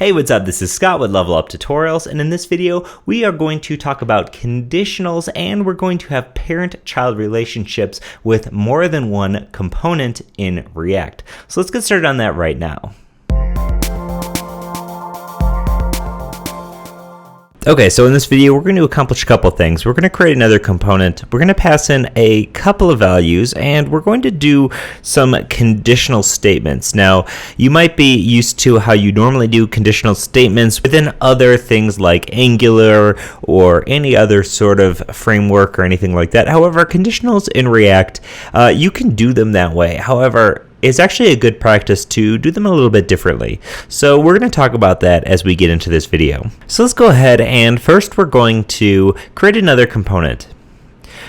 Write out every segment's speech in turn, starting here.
Hey, what's up? This is Scott with Level Up Tutorials, and in this video, we are going to talk about conditionals, and we're going to have parent-child relationships with more than one component in React. So let's get started on that right now. Okay, so in this video, we're going to accomplish a couple things. We're going to create another component, we're going to pass in a couple of values, and we're going to do some conditional statements. Now, you might be used to how you normally do conditional statements within other things like Angular or any other sort of framework or anything like that. However, conditionals in React, you can do them that way. However, it's actually a good practice to do them a little bit differently. So we're going to talk about that as we get into this video. So let's go ahead and first we're going to create another component.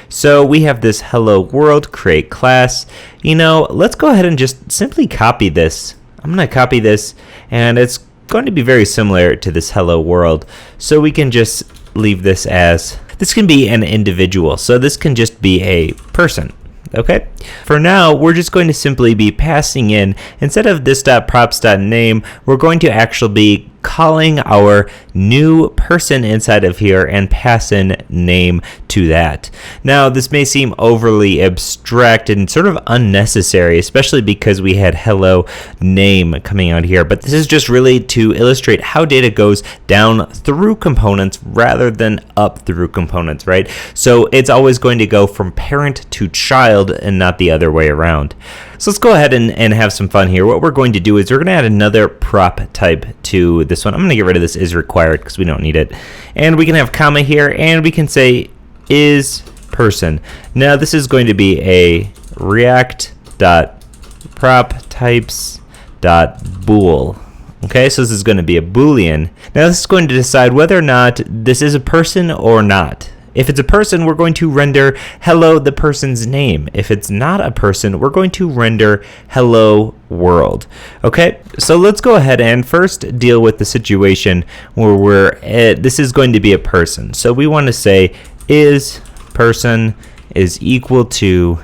So we have this hello world create class. Let's go ahead and just simply copy this. I'm going to copy this, and it's going to be very similar to this hello world. So we can just leave this as, this can be an individual. So this can just be a person. Okay, for now, we're just going to simply be passing in, instead of this.props.name, we're going to actually be calling our new person inside of here and pass in name to that. Now, this may seem overly abstract and sort of unnecessary, especially because we had hello name coming out here, but this is just really to illustrate how data goes down through components rather than up through components, right? So it's always going to go from parent to child and not the other way around. So let's go ahead and have some fun here. What we're going to do is we're going to add another prop type to this one. I'm going to get rid of this is required because we don't need it. And we can have comma here, and we can say is person. Now this is going to be a react.proptypes.bool. Okay, so this is going to be a Boolean. Now this is going to decide whether or not this is a person or not. If it's a person, we're going to render hello the person's name. If it's not a person, we're going to render hello world. Okay, so let's go ahead and first deal with the situation where this is going to be a person. So we want to say is person is equal to,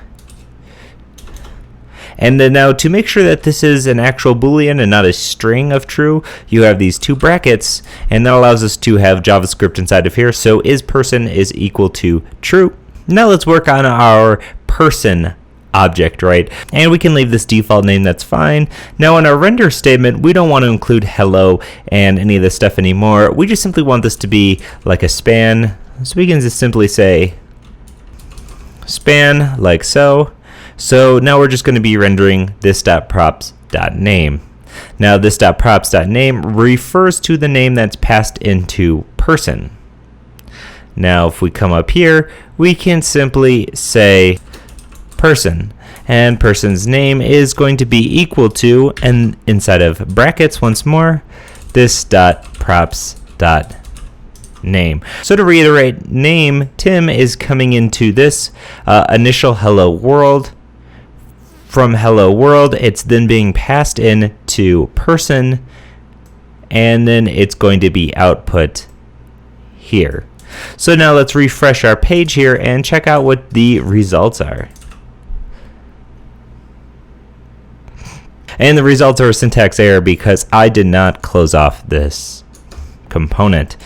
and then now to make sure that this is an actual Boolean and not a string of true, you have these two brackets, and that allows us to have JavaScript inside of here. So is person is equal to true. Now let's work on our person object, right? And we can leave this default name, that's fine. Now in our render statement, we don't want to include hello and any of this stuff anymore. We just simply want this to be like a span. So we can just simply say span like so. So now we're just going to be rendering this.props.name. Now this.props.name refers to the name that's passed into person. Now if we come up here, we can simply say person, and person's name is going to be equal to, and inside of brackets once more, this.props.name. So to reiterate, name Tim is coming into this initial hello world. From hello world, it's then being passed in to person, and then it's going to be output here. So now let's refresh our page here and check out what the results are. And the results are a syntax error because I did not close off this component.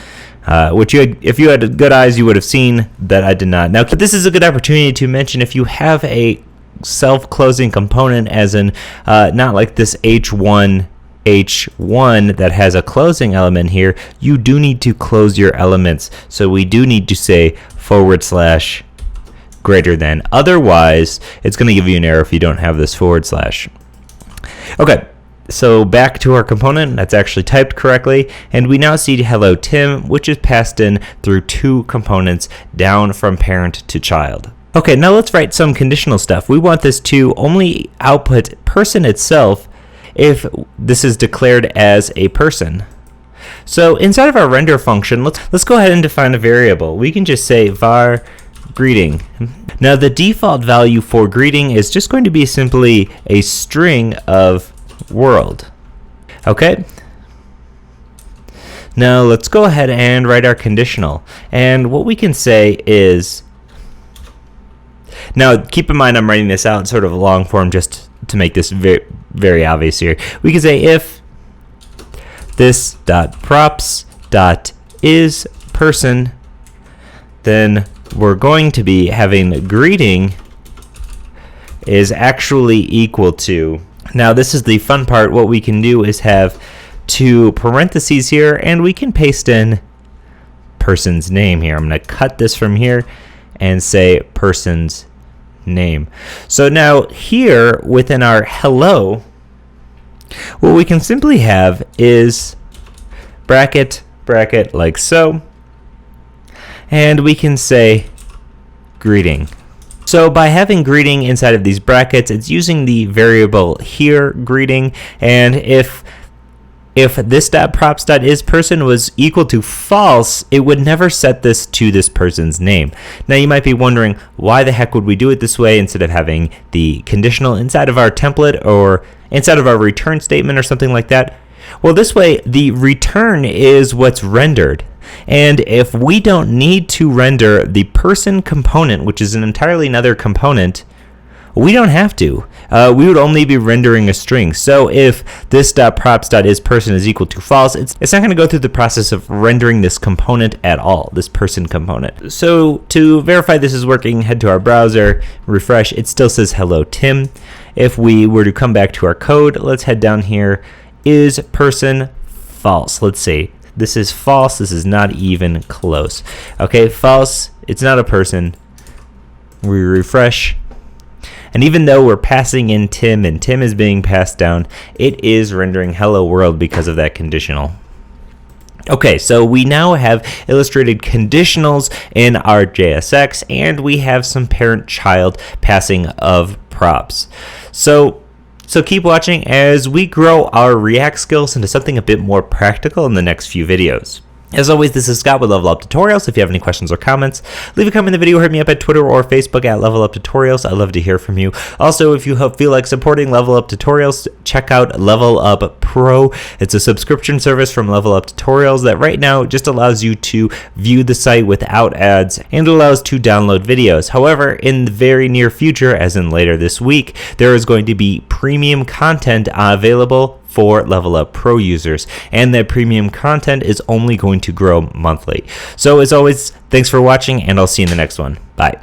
Which if you had good eyes, you would have seen that I did not. Now, this is a good opportunity to mention if you have a self-closing component, as in not like this h1 that has a closing element here, you do need to close your elements. So we do need to say / greater than. Otherwise, it's going to give you an error if you don't have this /. Okay, so back to our component that's actually typed correctly, and we now see hello Tim, which is passed in through two components down from parent to child. Okay, now let's write some conditional stuff. We want this to only output person itself if this is declared as a person. So inside of our render function, let's go ahead and define a variable. We can just say var greeting. Now the default value for greeting is just going to be simply a string of world. Okay? Now let's go ahead and write our conditional. And what we can say is, now keep in mind I'm writing this out sort of a long form just to make this very obvious here. We can say if this dot props dot is person, then we're going to be having greeting is actually equal to. Now this is the fun part. What we can do is have two parentheses here, and we can paste in person's name here. I'm going to cut this from here and say person's name. So now here within our hello, what we can simply have is bracket, bracket, like so, and we can say greeting. So by having greeting inside of these brackets, it's using the variable here greeting, and if this dot props dot is person was equal to false, it would never set this to this person's name. Now you might be wondering, why the heck would we do it this way instead of having the conditional inside of our template or inside of our return statement or something like that? Well, this way the return is what's rendered. And if we don't need to render the person component, which is an entirely another component, we don't have to. We would only be rendering a string. So if this dot props dot is person is equal to false, it's not going to go through the process of rendering this component at all, this person component. So to verify this is working, head to our browser, refresh. It still says hello Tim. If we were to come back to our code, let's head down here. Is person false? Let's see. This is false. This is not even close. Okay, false. It's not a person. We refresh. And even though we're passing in Tim and Tim is being passed down, it is rendering hello world because of that conditional. Okay, so we now have illustrated conditionals in our JSX, and we have some parent-child passing of props. So keep watching as we grow our React skills into something a bit more practical in the next few videos. As always, this is Scott with Level Up Tutorials. If you have any questions or comments, leave a comment in the video or hit me up at Twitter or Facebook at Level Up Tutorials. I'd love to hear from you. Also, if you feel like supporting Level Up Tutorials, check out Level Up Pro. It's a subscription service from Level Up Tutorials that right now just allows you to view the site without ads and allows to download videos. However, in the very near future, as in later this week, there is going to be premium content available for Level Up Pro users, and that premium content is only going to grow monthly. So as always, thanks for watching, and I'll see you in the next one. Bye.